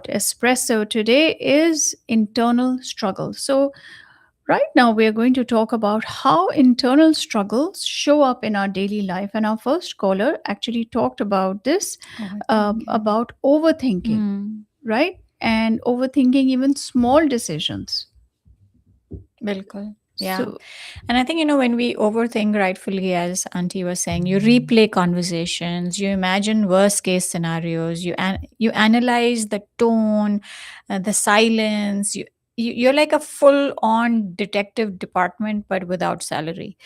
Espresso today is internal struggle. So, right now we are going to talk about how internal struggles show up in our daily life. And our first caller actually talked about this, Overthinking. about overthinking, Hmm. right? And overthinking even small decisions. Bilkul. Yeah. So, And I think, when we overthink, rightfully, as Auntie was saying, you replay conversations, you imagine worst case scenarios, you analyze the tone, the silence. You're like a full on detective department, but without salary.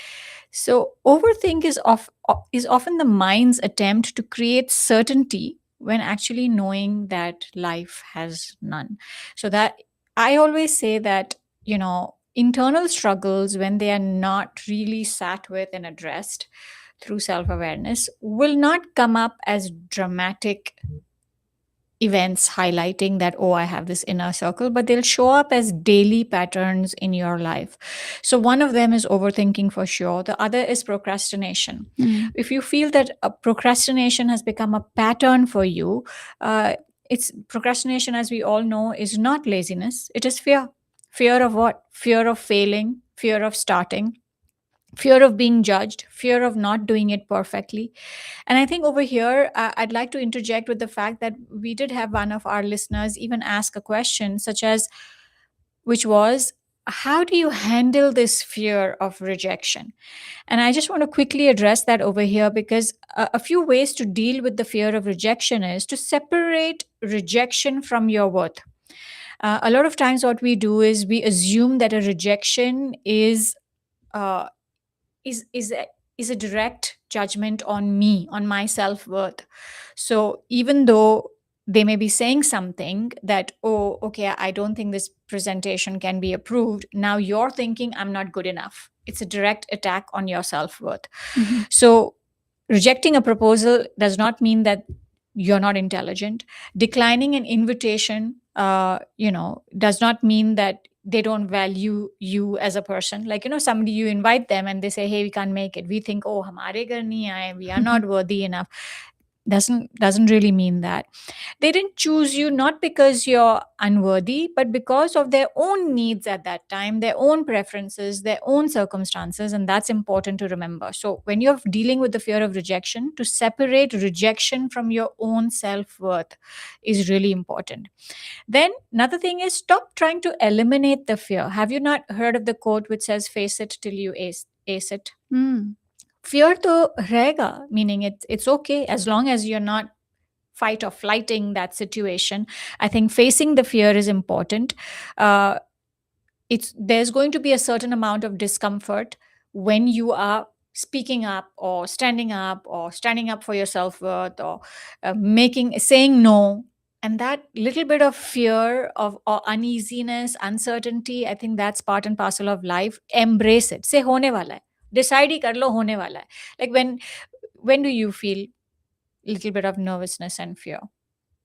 So overthink is often the mind's attempt to create certainty when actually knowing that life has none. So that I always say that, internal struggles, when they are not really sat with and addressed through self awareness, will not come up as dramatic events highlighting that, oh, I have this inner circle, but they'll show up as daily patterns in your life. So one of them is overthinking, for sure. The other is procrastination. mm, If you feel that procrastination has become a pattern for you, uh, it's procrastination, as we all know, is not laziness. It is fear. Fear of what? Fear of failing, fear of starting, fear of being judged, fear of not doing it perfectly. And I think over here, I'd like to interject with the fact that we did have one of our listeners even ask a question, such as, which was, how do you handle this fear of rejection? And I just want to quickly address that over here, because a few ways to deal with the fear of rejection is to separate rejection from your worth. A lot of times, what we do is we assume that a rejection uh, is a direct judgment on me, on my self-worth. So even though they may be saying something that, oh, okay, I don't think this presentation can be approved, now you're thinking I'm not good enough. It's a direct attack on your self-worth. mhm. So rejecting a proposal does not mean that you're not intelligent. Declining an invitation, does not mean that they don't value you as a person. Like, somebody, you invite them and they say, hey, we can't make it. We think, oh, hamare ghar nahi aaye, we are not worthy enough. Doesn't really mean that. They didn't choose you not because you're unworthy, but because of their own needs at that time, their own preferences, their own circumstances. And that's important to remember. So when you're dealing with the fear of rejection, to separate rejection from your own self-worth is really important. Then another thing is, stop trying to eliminate the fear. Have you not heard of the quote which says, face it till you ace it? Mm, Fear to रहेगा, meaning it's okay as long as you're not fight or flighting that situation. I think facing the fear is important. uh, it's There's going to be a certain amount of discomfort when you are speaking up or standing up for your self-worth, or making saying no. And that little bit of fear of or uneasiness, uncertainty, I think that's part and parcel of life. Embrace it. Say hone wala hai. Decide hi kar lo, hone wala hai. Like, when do you feel little bit of nervousness and fear?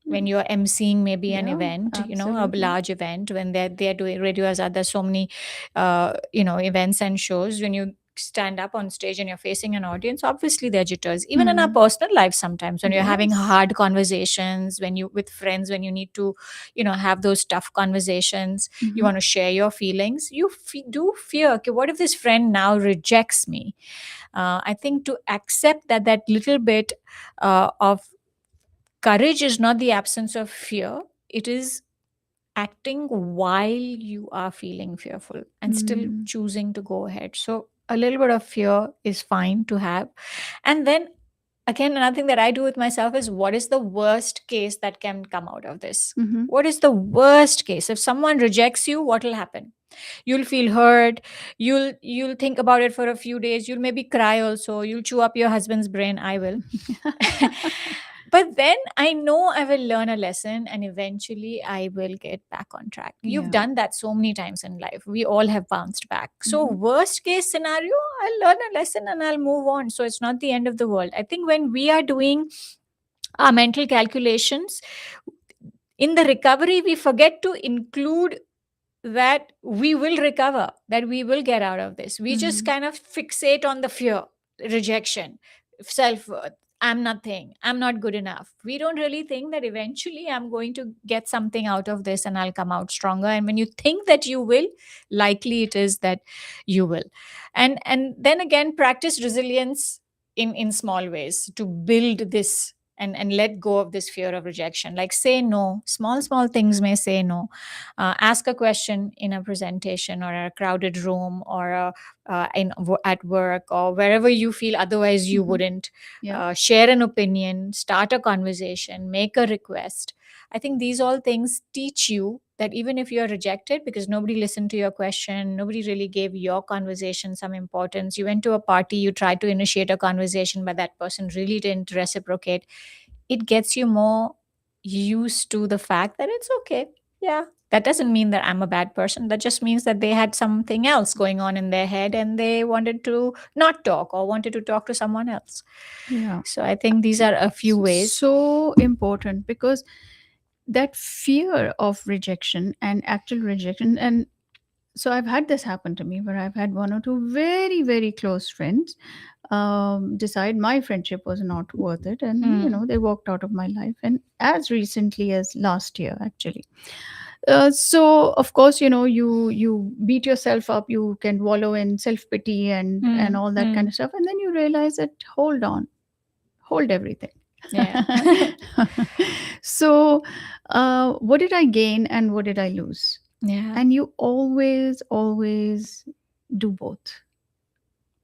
When you're emceeing maybe an yeah, event, a absolutely. large event, when they're doing Radio Azad, there's so many events and shows. When you stand up on stage and you're facing an audience, obviously there are jitters. Even in our Mm, personal life, sometimes when you're having yes. hard conversations, when you with friends, when you need to have those tough conversations, you Mhm. want to share your feelings, you do fear, okay, what if this friend now rejects me? I think to accept that little bit of courage is not the absence of fear, it is acting while you are feeling fearful and still Mm, choosing to go ahead. So, a little bit of fear is fine to have. And then, again, another thing that I do with myself is, what is the worst case that can come out of this? mhm. What is the worst case? If someone rejects you, what will happen? You'll feel hurt. You'll think about it for a few days. You'll maybe cry also. You'll chew up your husband's brain. I will. But then I know I will learn a lesson and eventually I will get back on track. You've Yeah. done that so many times in life. We all have bounced back. So, Mhm. worst case scenario, I'll learn a lesson and I'll move on. So, it's not the end of the world. I think when we are doing our mental calculations in the recovery, we forget to include that we will recover, that we will get out of this. We just Mhm. kind of fixate on the fear, rejection, self worth. I'm nothing, I'm not good enough. We don't really think that eventually I'm going to get something out of this and I'll come out stronger. And when you think that you will, likely it is that you will. And then again, practice resilience in small ways to build this and let go of this fear of rejection. Like say no, small things may say no. Ask a question in a presentation or a crowded room or at work or wherever you feel otherwise you Hmm. wouldn't. Yeah. Share an opinion, start a conversation, make a request. I think these all things teach you that even if you are rejected because nobody listened to your question, nobody really gave your conversation some importance, you went to a party, you tried to initiate a conversation, but that person really didn't reciprocate, it gets you more used to the fact that it's okay. Yeah. That doesn't mean that I'm a bad person. That just means that they had something else going on in their head and they wanted to not talk or wanted to talk to someone else. Yeah. So I think these are a few ways. So important, because that fear of rejection and actual rejection, and so I've had this happen to me where I've had one or two very, very close friends decide my friendship was not worth it, and Hmm. they walked out of my life, and as recently as last year actually. So of course, you beat yourself up, you can wallow in self pity and Hmm. all that kind Hmm. of stuff, and then you realize that, hold on, hold everything. Yeah. So what did I gain and what did I lose? Yeah. And you always do both,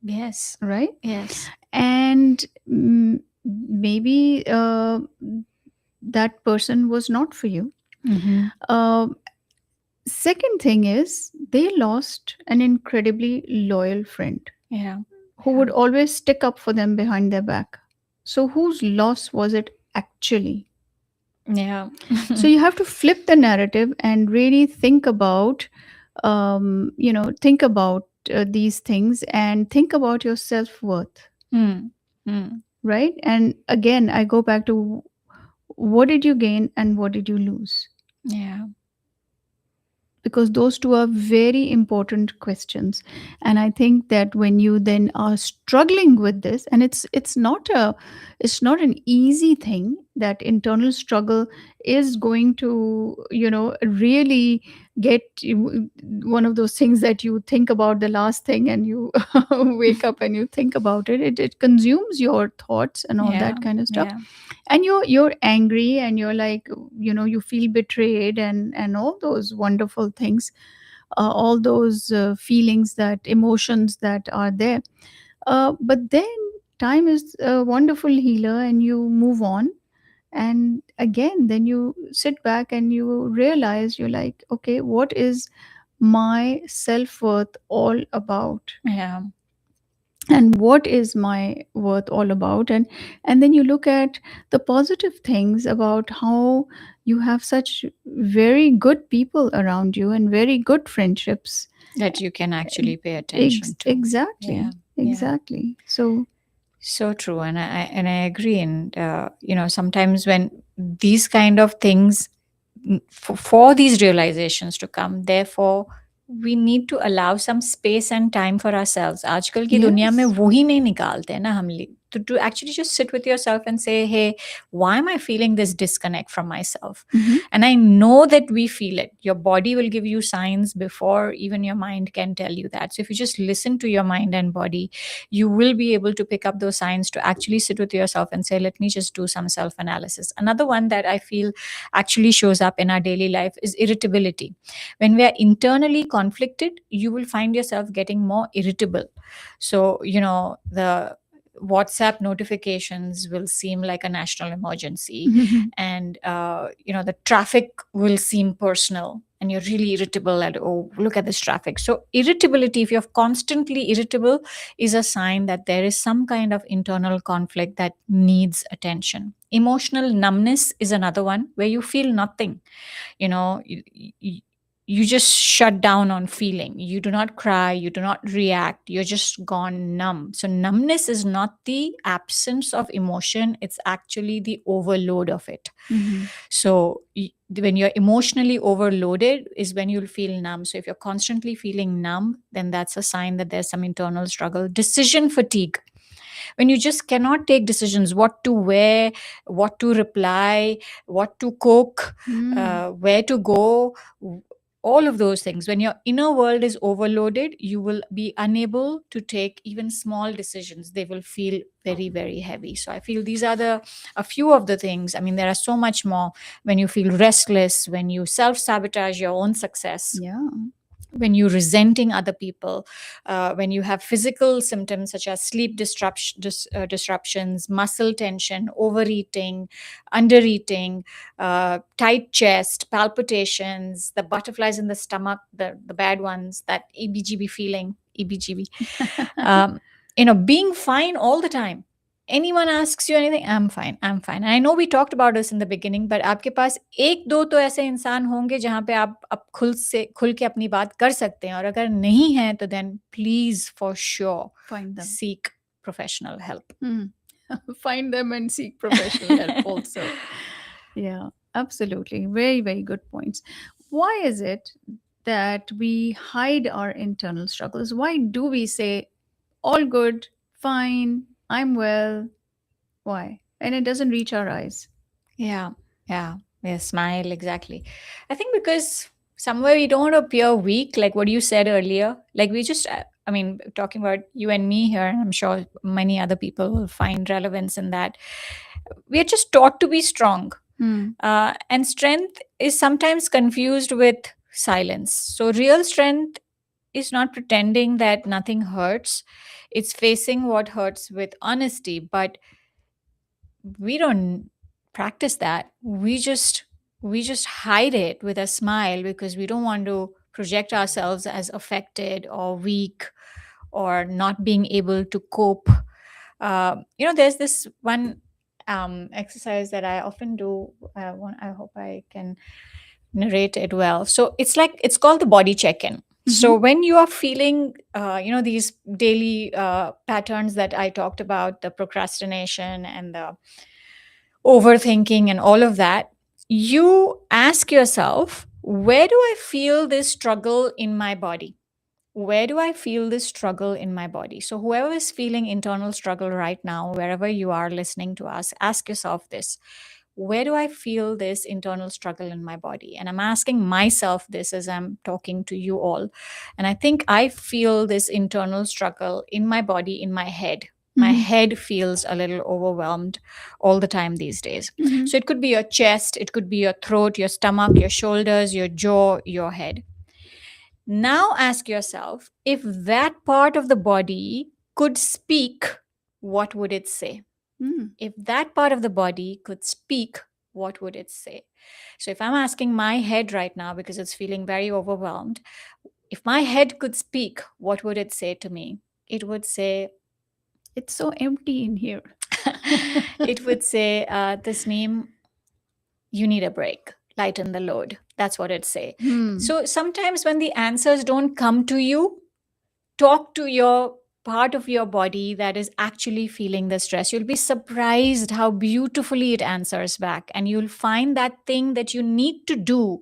Yes. right? Yes. And maybe that person was not for you. Mm-hmm. uh, Second thing is, they lost an incredibly loyal friend Yeah. who Yeah. would always stick up for them behind their back. So whose loss was it actually? Yeah. So you have to flip the narrative and really think about think about these things, and think about your self-worth, Hmm. Hmm. right? And again, I go back to, what did you gain and what did you lose? Yeah. Because those two are very important questions. And I think that when you then are struggling with this, and it's not an easy thing, that internal struggle is going to really get one of those things that you think about the last thing, and you wake up and you think about it consumes your thoughts and all Yeah. that kind of stuff. Yeah. And you're angry, and you're like, you feel betrayed, and all those wonderful things, all those feelings, that emotions that are there. But then time is a wonderful healer, and you move on. And again, then you sit back and you realize, you're like, okay, what is my self-worth all about? Yeah. And what is my worth all about? And then you look at the positive things about how you have such very good people around you and very good friendships. That you can actually pay attention to. Yeah. Exactly, Yeah. exactly. So So true, and I agree. And sometimes when these kind of things, for these realizations to come, therefore we need to allow some space and time for ourselves. आजकल की दुनिया में yes. वही नहीं निकालते हैं ना हम to actually just sit with yourself and say, hey, why am I feeling this disconnect from myself? Hmm. And I know that we feel it. Your body will give you signs before even your mind can tell you that. So if you just listen to your mind and body, you will be able to pick up those signs to actually sit with yourself and say, let me just do some self analysis. Another one that I feel actually shows up in our daily life is irritability. When we are internally conflicted, you will find yourself getting more irritable. So, the WhatsApp notifications will seem like a national emergency, and the traffic will seem personal, and you're really irritable at, oh, look at this traffic. So irritability, if you're constantly irritable, is a sign that there is some kind of internal conflict that needs attention. Emotional numbness is another one, where you feel nothing. you know you, you, you just shut down on feeling. You do not cry, you do not react, you're just gone numb. So numbness is not the absence of emotion, it's actually the overload of it. Hmm. So when you're emotionally overloaded is when you'll feel numb. So if you're constantly feeling numb, then that's a sign that there's some internal struggle. Decision fatigue. when you just cannot take decisions, what to wear, what to reply, what to cook, Hmm. where to go, all of those things. When your inner world is overloaded, you will be unable to take even small decisions. They will feel very, very heavy. So I feel these are the a few of the things. I mean, there are so much more. When you feel restless, when you self sabotage your own success, Yeah. when you're resenting other people, when you have physical symptoms such as sleep disruptions, muscle tension, overeating, undereating, tight chest, palpitations, the butterflies in the stomach, the bad ones, that EBGB feeling, EBGB, um, being fine all the time. Anyone asks you anything, I'm fine. And I know we talked about this in the beginning, but आपके पास एक दो तो ऐसे इंसान होंगे जहाँ पे आप खुल के अपनी बात कर सकते हैं, और अगर नहीं है तो then please for sure Find them. seek professional help. Hmm. Find them and seek professional help also. Yeah, absolutely. Very, very good points. Why is it that we hide our internal struggles? Why do we say, all good, fine, I'm well? Why? And it doesn't reach our eyes. Yeah, yeah, smile, exactly. I think because somewhere we don't want to appear weak, like what you said earlier. Like we just, I mean, talking about you and me here, and I'm sure many other people will find relevance in that. We are just taught to be strong, Hmm. and strength is sometimes confused with silence. So, real strength is not pretending that nothing hurts, it's facing what hurts with honesty. But we don't practice that. We just hide it with a smile because we don't want to project ourselves as affected or weak or not being able to cope. There's this one exercise that I often do. I hope I can narrate it well. So it's called the body check-in. So Mm-hmm. when you are feeling, these daily patterns that I talked about, the procrastination and the overthinking and all of that, you ask yourself, where do I feel this struggle in my body? Where do I feel this struggle in my body? So, whoever is feeling internal struggle right now, wherever you are listening to us, ask yourself this: where do I feel this internal struggle in my body? And I'm asking myself this as I'm talking to you all. And I think I feel this internal struggle in my body, in my head. My Mm-hmm. head feels a little overwhelmed all the time these days. Mm-hmm. So it could be your chest, it could be your throat, your stomach, your shoulders, your jaw, your head. Now ask yourself, if that part of the body could speak, what would it say? Mm. If that part of the body could speak, what would it say? So if I'm asking my head right now because it's feeling very overwhelmed, if my head could speak, what would it say to me? It would say, It's so empty in here. it would say, Tasneem, you need a break. Lighten the load. That's what it say. Hmm. So sometimes when the answers don't come to you, talk to your part of your body that is actually feeling the stress. You'll be surprised how beautifully it answers back. And you'll find that thing that you need to do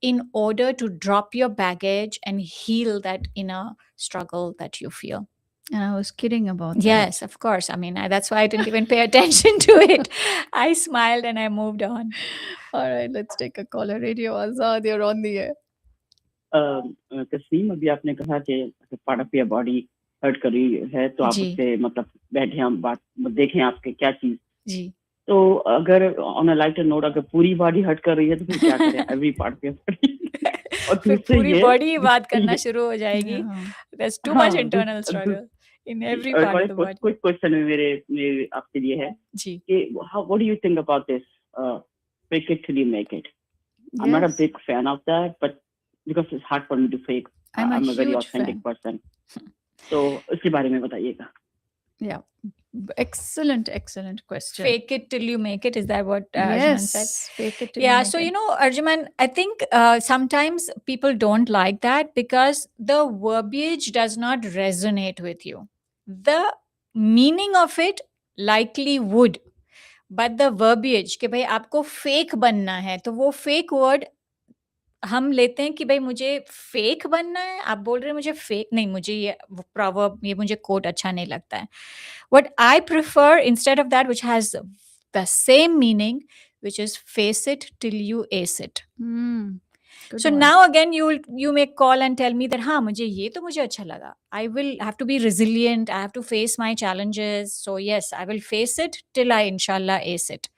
in order to drop your baggage and heal that inner struggle that you feel. And I was kidding about that. Yes, of course. I mean, that's why I didn't even pay attention to it. I smiled and I moved on. All right, let's take a caller. Radio Azad, you're on the air. Tasneem अभी आपने कहा कि part of your body hurt कर रही है तो आप जी उससे मतलब बैठे हम बात देखें आपके क्या चीज जी तो अगर ऑन अ लाइटर नोट अगर पूरी बॉडी हर्ट कर रही है तो फिर क्या करें every part of your body और फिर दूसरे पूरी ये बॉडी ही बात करना शुरू हो जाएगी. Yeah. There's too हाँ much internal struggle in every part of the body. कुछ क्वेश्चन मेरे आपके लिए है जी. कि how what do you think about this fake it till you make it? I'm not a Yes. big fan of that, but because it's hard for me to fake, I'm a very huge authentic fan. person. So इसके बारे में बताइएगा. Yeah. Excellent, excellent question. Fake it till you make it. Is that what Arjuman said? Yes. Fake it till you Yeah. make So, it. Arjuman, I think sometimes people don't like that because the verbiage does not resonate with you. The meaning of it likely would. But the verbiage कि भाई आपको fake बनना है तो वो fake word हम लेते हैं कि भाई मुझे फेक बनना है, आप बोल रहे हैं मुझे फेक नहीं, मुझे ये प्रोवर्ब, ये मुझे कोट अच्छा नहीं लगता है. What I prefer instead of that, which has the same meaning, which is face it till you ace it. Hmm. Good So one. now again you may call and tell me that हाँ मुझे ये तो मुझे अच्छा लगा. I will have to be resilient. I have to face my challenges. So yes, I will face it till I inshallah ace it.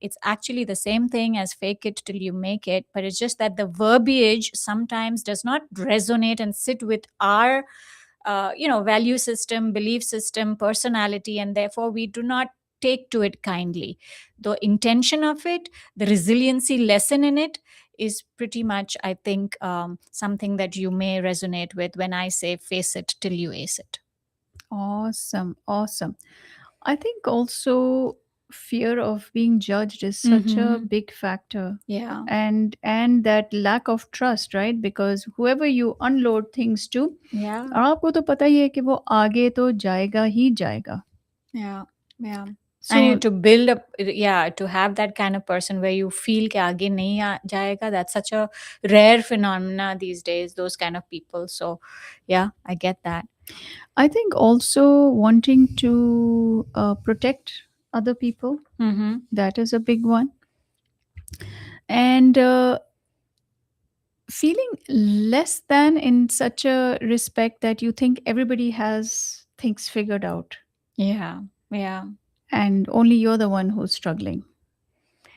It's actually the same thing as fake it till you make it, but it's just that the verbiage sometimes does not resonate and sit with our value system, belief system, personality, and therefore we do not take to it kindly. The intention of it, the resiliency lesson in it, is pretty much, I think, something that you may resonate with when I say face it till you ace it. Awesome. Awesome. I think also fear of being judged is such a Mhm. big factor. Yeah. And that lack of trust, right? Because whoever you unload things to, Yeah. आपको तो पता ही है कि वो आगे तो जाएगा ही जाएगा. Yeah. Yeah. And So to build up, yeah, to have that kind of person where you feel कि आगे नहीं जाएगा, that's such a rare phenomena these days, those kind of people. So yeah, I get that. I think also wanting to protect other people, Mm-hmm. that is a big one. And feeling less than in such a respect that you think everybody has things figured out Yeah. Yeah. and only you're the one who's struggling.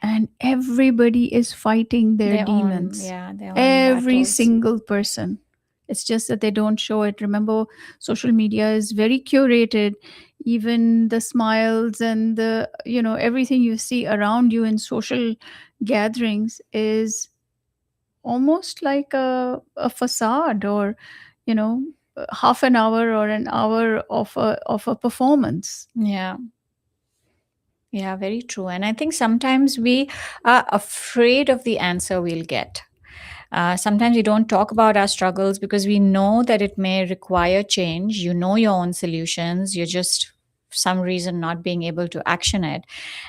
And everybody is fighting their demons. Their own Every battles. single person. It's just that they don't show it. Remember, social media is very curated. Even the smiles and everything you see around you in social gatherings is almost like a facade, or you know half an hour or an hour of a performance. Yeah. Yeah, very true. And I think sometimes we are afraid of the answer we'll get. Sometimes we don't talk about our struggles because we know that it may require change. You know your own solutions. You're just, for some reason, not being able to action it.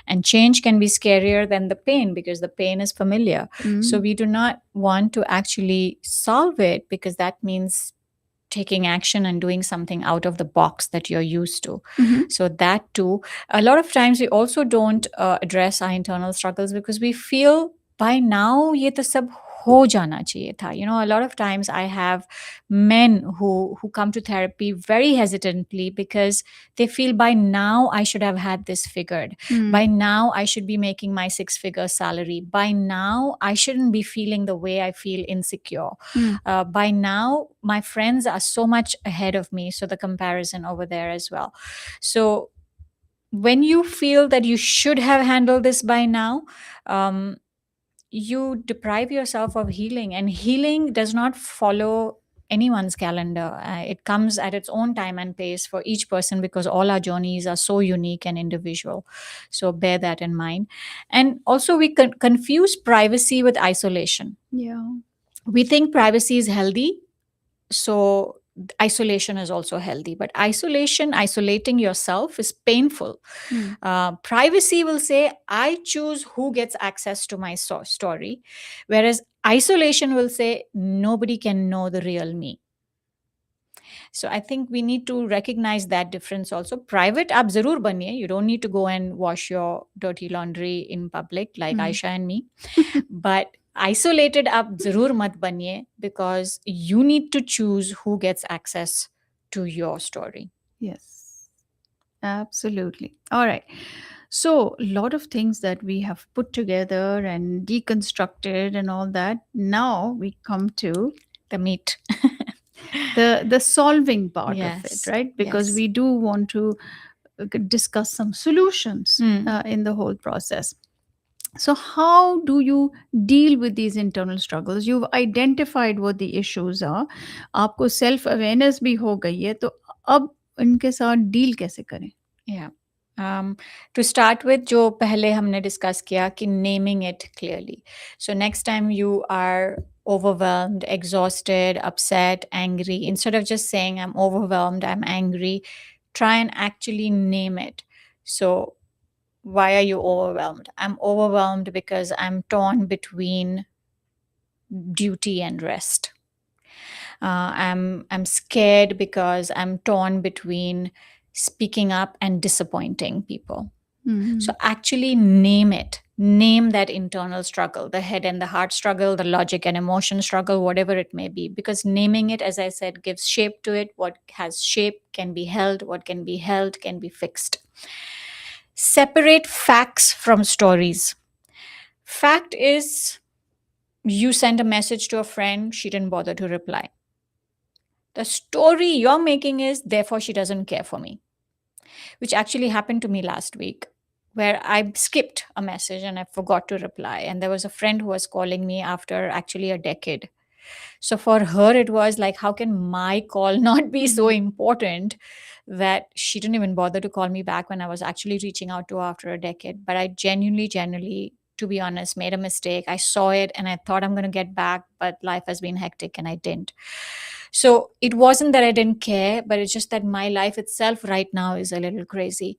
And change can be scarier than the pain because the pain is familiar. So Mm. we do not want to actually solve it because that means taking action and doing something out of the box that you're used to. Mhm. So that too, a lot of times we also don't address our internal struggles because we feel by now ye to sab ho jana chahiye tha. A lot of times I have men who come to therapy very hesitantly because they feel by now I should have had this figured. Mm. By now I should be making my 6-figure salary. By now I shouldn't be feeling the way I feel insecure. Mm. By now my friends are so much ahead of me, so the comparison over there as well. So when you feel that you should have handled this by now, you deprive yourself of healing, and healing does not follow anyone's calendar. It comes at its own time and pace for each person because all our journeys are so unique and individual. So bear that in mind. And also we confuse privacy with isolation. Yeah. We think privacy is healthy, so isolation is also healthy, but isolating yourself is painful. Mm. Privacy will say I choose who gets access to my story, whereas isolation will say nobody can know the real me. So I think we need to recognize that difference also. Private aap zarur baniye, you don't need to go and wash your dirty laundry in public like Mm. Aisha and me. But isolated aap zarur mat baniye because you need to choose who gets access to your story. Yes, absolutely. All right. So, a lot of things that we have put together and deconstructed and all that. Now we come to The meat. the solving part of it, Yes. right? Because Yes. we do want to discuss some solutions Mm. in the whole process. So, how do you deal with these internal struggles? You've identified what the issues are. आपको self awareness भी हो गई है, तो अब इनके साथ deal कैसे करें? Yeah. To start with, जो पहले हमने discuss किया कि naming it clearly. So next time you are overwhelmed, exhausted, upset, angry, instead of just saying I'm overwhelmed, I'm angry, try and actually name it. So why are you overwhelmed? I'm overwhelmed because I'm torn between duty and rest. I'm scared because I'm torn between speaking up and disappointing people. So actually name it. Name that internal struggle, the head and the heart struggle, the logic and emotion struggle, whatever it may be. Because naming it, as I said, gives shape to it. What has shape can be held, what can be held can be fixed. Separate facts from stories. Fact is, you sent a message to a friend, she didn't bother to reply. The story you're making is, therefore, she doesn't care for me, which actually happened to me last week, where I skipped a message and I forgot to reply. And there was a friend who was calling me after actually a decade. So for her, it was like, how can my call not be so important that she didn't even bother to call me back when I was actually reaching out to her after a decade? But I genuinely, to be honest, made a mistake. I saw it and I thought I'm going to get back, but life has been hectic and I didn't. So it wasn't that I didn't care, but it's just that my life itself right now is a little crazy.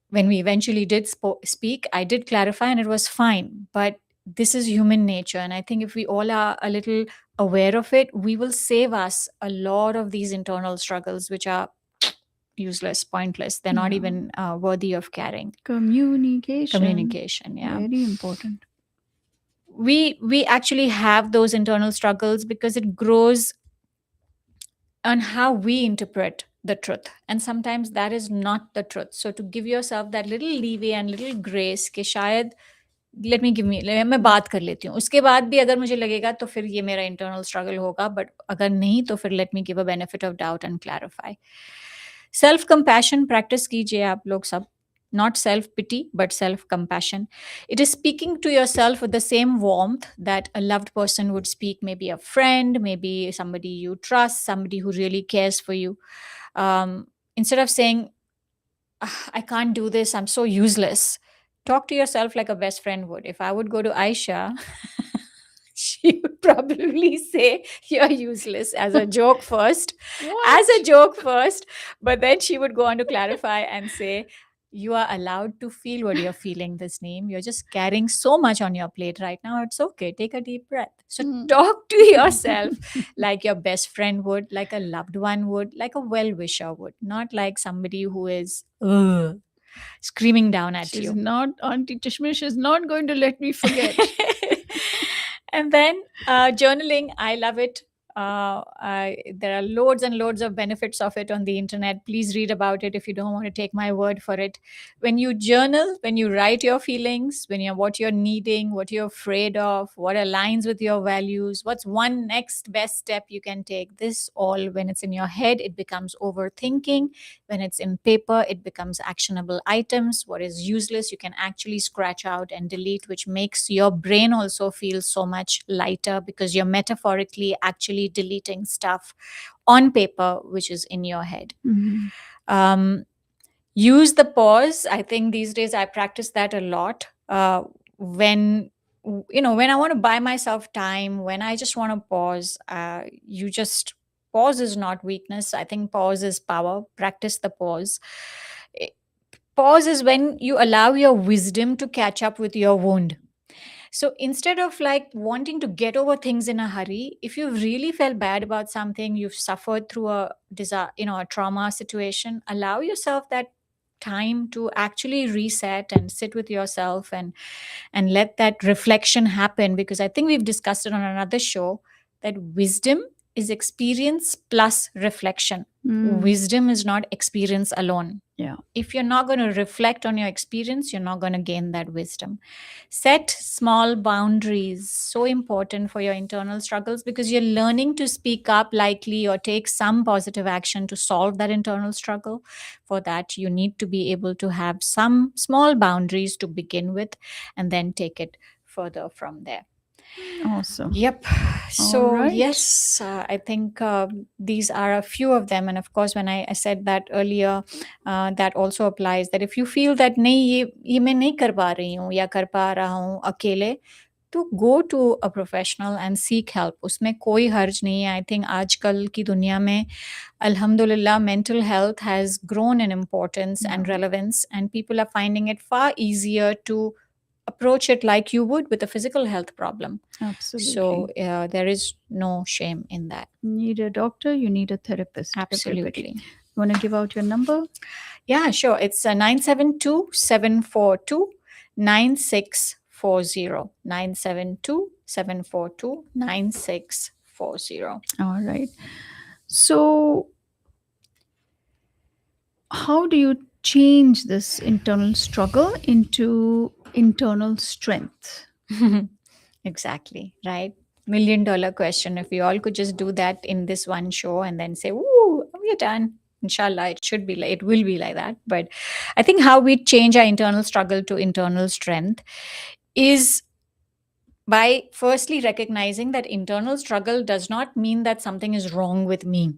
When we eventually did speak, I did clarify and it was fine. But this is human nature. And I think if we all are a little aware of it, we will save us a lot of these internal struggles, which are useless, pointless. They're not Yeah. even worthy of carrying. Communication. Yeah. Very important. We actually have those internal struggles because it grows on how we interpret the truth, and sometimes that is not the truth. So to give yourself that little leeway and little grace कि शायद मैं बात कर लेती हूँ, उसके बाद भी अगर मुझे लगेगा तो फिर ये मेरा इंटरनल स्ट्रगल होगा, बट अगर नहीं तो फिर let me give a benefit of doubt and clarify. Self compassion practice कीजिए आप लोग सब. Not self pity, but self compassion. It is speaking to yourself with the same warmth that a loved person would speak, maybe a friend, maybe somebody you trust, somebody who really cares for you. Instead of saying, I can't do this, I'm so useless, talk to yourself like a best friend would. If I would go to Aisha, she would probably say, you're useless, as a joke first. As a joke first. But then she would go on to clarify and say, you are allowed to feel what you're feeling, this name. You're just carrying so much on your plate right now. It's okay. Take a deep breath. So talk to yourself like your best friend would, like a loved one would, like a well wisher would, not like somebody who is screaming down at She's you. not, Auntie Tishmish is not going to let me forget. And then journaling, I love it. There are loads and loads of benefits of it on the internet. Please read about it if you don't want to take my word for it. When you journal, when you write your feelings, what you're needing, what you're afraid of, what aligns with your values, what's one next best step you can take, this all, when it's in your head, it becomes overthinking. When it's in paper, it becomes actionable items. What is useless, you can actually scratch out and delete, which makes your brain also feel so much lighter because you're metaphorically actually deleting stuff on paper, which is in your head. Use the pause. I think these days I practice that a lot. When I want to buy myself time, when I just want to pause, pause is not weakness. I think pause is power. Practice the pause. Pause is when you allow your wisdom to catch up with your wound. So instead of like wanting to get over things in a hurry, if you really felt bad about something, you've suffered through a trauma situation, allow yourself that time to actually reset and sit with yourself and let that reflection happen. Because I think we've discussed it on another show that wisdom is experience plus reflection. Wisdom is not experience alone. Yeah. If you're not going to reflect on your experience, you're not going to gain that wisdom. Set small boundaries. So important for your internal struggles, because you're learning to speak up likely or take some positive action to solve that internal struggle. For that, you need to be able to have some small boundaries to begin with and then take it further from there. Awesome. Yep. So, right. yes, I think these are a few of them. And of course, when I said that earlier, that also applies that if you feel that नहीं ये मैं नहीं कर पा रही हूँ या कर पा रहा हूँ अकेले, to go to a professional and seek help. उसमें कोई हर्ज नहीं है. I think आजकल की दुनिया में Alhamdulillah, mental health has grown in importance and relevance, and people are finding it far easier to approach it like you would with a physical health problem. So Absolutely. there is no shame in that. You need a doctor, you need a therapist, everybody. Absolutely. Want to give out your number? Yeah, sure. It's 972 742 9640. 972 742 9640. All right. So, how do you change this internal struggle into internal strength? Exactly, right? $1 million question. If we all could just do that in this one show and then say, "Ooh, we're done." Inshallah, it should be like it will be like that. But I think how we change our internal struggle to internal strength is by firstly recognizing that internal struggle does not mean that something is wrong with me.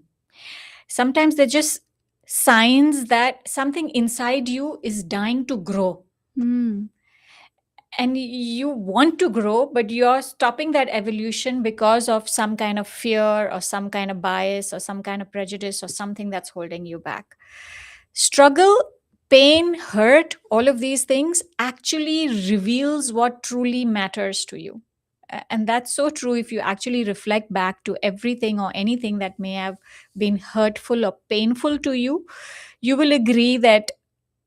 Sometimes they're just signs that something inside you is dying to grow, Hmm. and you want to grow, but you're stopping that evolution because of some kind of fear or some kind of bias or some kind of prejudice or something that's holding you back. Struggle, pain, hurt, all of these things actually reveals what truly matters to you. And that's so true. If you actually reflect back to everything or anything that may have been hurtful or painful to you will agree that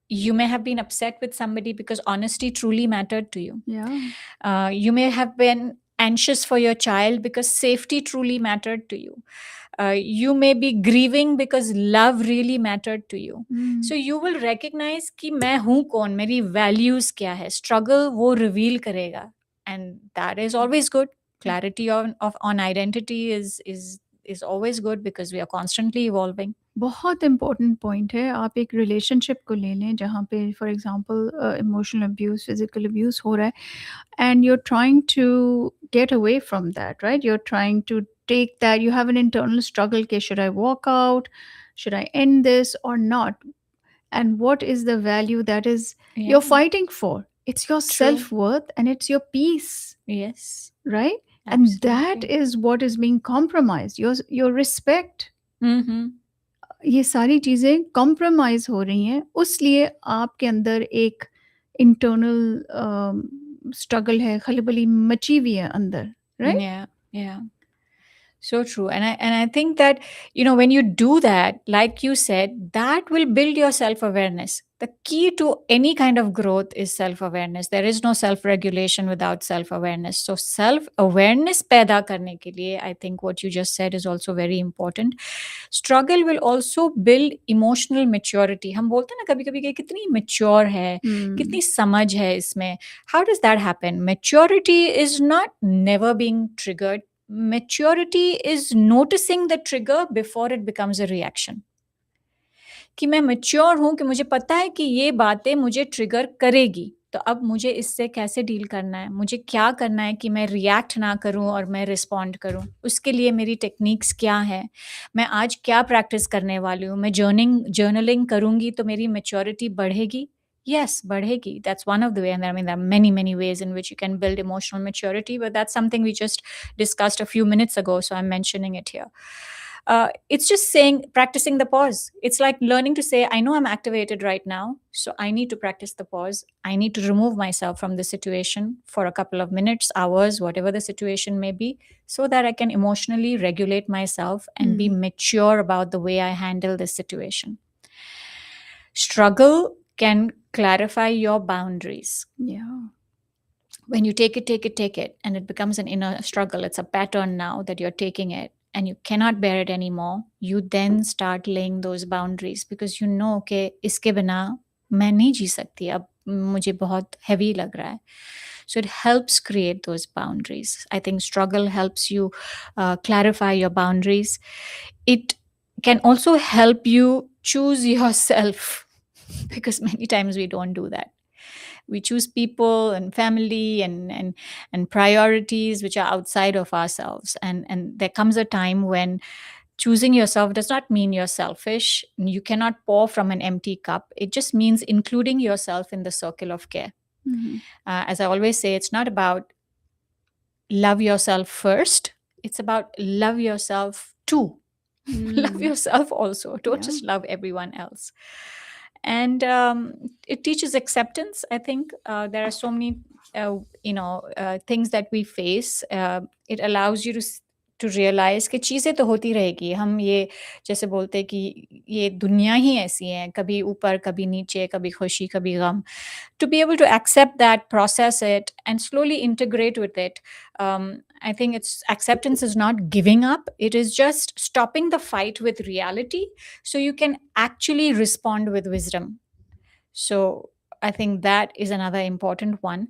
you may have been upset with somebody because honesty truly mattered to you. Yeah. You may have been anxious for your child because safety truly mattered to you. You may be grieving because love really mattered to you. Hmm. So you will recognize कि मैं हूँ कौन, मेरी values क्या है. Struggle वो reveal करेगा, and that is always good. Clarity on identity is always good because we are constantly evolving. बहुत इम्पोर्टेंट पॉइंट है। आप एक रिलेशनशिप को ले लें जहाँ पे for example emotional abuse, physical abuse हो रहा है and you are trying to get away from that, right? You are trying to take that, you have an internal struggle कि should I walk out, should I end this और not? And what is the value that is you're Yeah, fighting for? It's your true. self-worth and it's your peace, Yes, right? And that absolutely. is what is being compromised, your respect. Mm-hmm. ये सारी चीज़ें compromise हो रही हैं, उसलिए आपके अंदर एक internal struggle है, खलबली मची हुई है अंदर, right? Yeah, yeah. So true. And I think that, when you do that, like you said, that will build your self-awareness. The key to any kind of growth is self-awareness. There is no self-regulation without self-awareness. So self-awareness पैदा करने के लिए, I think what you just said is also very important. Struggle will also build emotional maturity. हम बोलते हैं ना कभी-कभी कि कितनी mature है, कितनी समझ है इसमें. How does that happen? Maturity is not never being triggered. Maturity is noticing the trigger before it becomes a reaction. कि मैं मैच्योर हूँ कि मुझे पता है कि ये बातें मुझे ट्रिगर करेगी, तो अब मुझे इससे कैसे डील करना है, मुझे क्या करना है कि मैं रिएक्ट ना करूँ और मैं रिस्पॉन्ड करूँ. उसके लिए मेरी टेक्निक्स क्या है, मैं आज क्या प्रैक्टिस करने वाली हूँ, मैं जर्नलिंग करूँगी तो मेरी मैच्योरिटी बढ़ेगी. Yes, badhegi. That's one of the way, and I mean there are many ways in which you can build emotional maturity, but that's something we just discussed a few minutes ago, so I'm mentioning it here. It's just practicing the pause. It's like learning to say, I know I'm activated right now, so I need to practice the pause. I need to remove myself from the situation for a couple of minutes, hours, whatever the situation may be, so that I can emotionally regulate myself and be mature about the way I handle this situation. Struggle can clarify your boundaries. Yeah. When you take it, and it becomes an inner struggle, it's a pattern now that you're taking it, and you cannot bear it anymore, you then start laying those boundaries because you know कि इसके बिना मैं नहीं जी सकती, अब मुझे बहुत heavy लग रहा है. So it helps create those boundaries. I think struggle helps you clarify your boundaries. It can also help you choose yourself because many times we don't do that. We choose people and family and priorities which are outside of ourselves, and there comes a time when choosing yourself does not mean you're selfish. You cannot pour from an empty cup. It just means including yourself in the circle of care. As I always say, it's not about love yourself first, it's about love yourself too. Love yourself also. Don't just love everyone else. And it teaches acceptance. I think there are so many things that we face. It allows you to realize कि चीज़ें तो होती रहेगी, हम ये जैसे बोलते हैं कि ये दुनिया ही ऐसी है, कभी ऊपर कभी नीचे, कभी खुशी कभी गम. To be able to accept that, process it, and slowly integrate with it. I think it's acceptance is not giving up, it is just stopping the fight with reality so you can actually respond with wisdom. So I think that is another important one.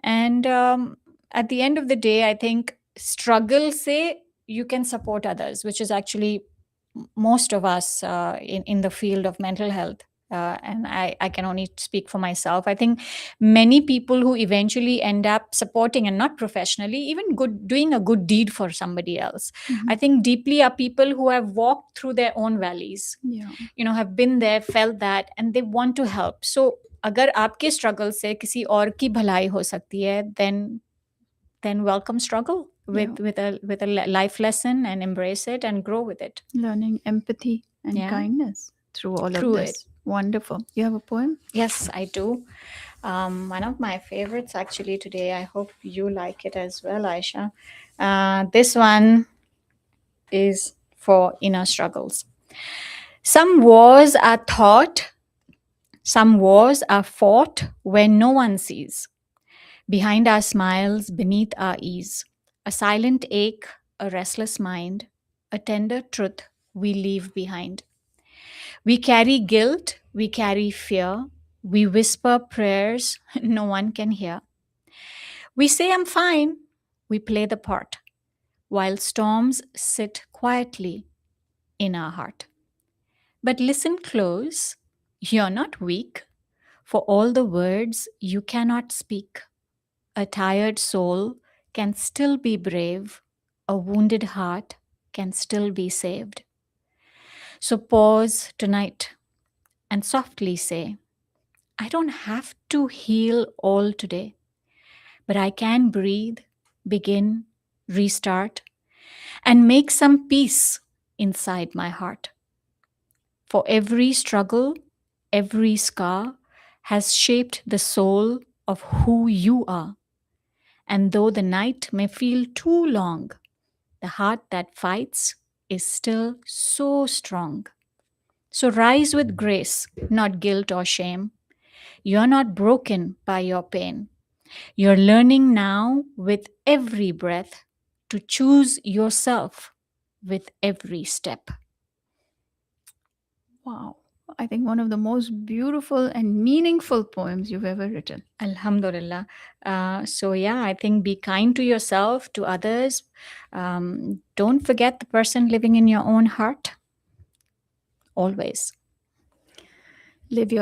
And at the end of the day, I think struggle say you can support others, which is actually most of us in the field of mental health. And I can only speak for myself. I think many people who eventually end up supporting, and not professionally, even good doing a good deed for somebody else, I think deeply are people who have walked through their own valleys, Yeah. have been there, felt that, and they want to help. So अगर आपके struggle से किसी और की भलाई हो सकती है, then welcome struggle Yeah. with a life lesson, and embrace it and grow with it. Learning empathy and Yeah. kindness through all Through of this. it. Wonderful. You have a poem? Yes, I do. One of my favorites actually today. I hope you like it as well, Aisha. This one is for inner struggles. Some wars are taught, some wars are fought where no one sees. Behind our smiles, beneath our ease, a silent ache, a restless mind, a tender truth we leave behind. We carry guilt, we carry fear, we whisper prayers no one can hear. We say, I'm fine, we play the part, while storms sit quietly in our heart. But listen close, you're not weak for all the words you cannot speak. A tired soul can still be brave, a wounded heart can still be saved. So pause tonight and softly say, I don't have to heal all today, but I can breathe, begin, restart, and make some peace inside my heart. For every struggle, every scar has shaped the soul of who you are. And though the night may feel too long, the heart that fights is still so strong. So rise with grace, not guilt or shame. You're not broken by your pain. You're learning now with every breath to choose yourself with every step. Wow. I think one of the most beautiful and meaningful poems you've ever written. Alhamdulillah. So, yeah, I think be kind to yourself, to others. Don't forget the person living in your own heart. Always. Live your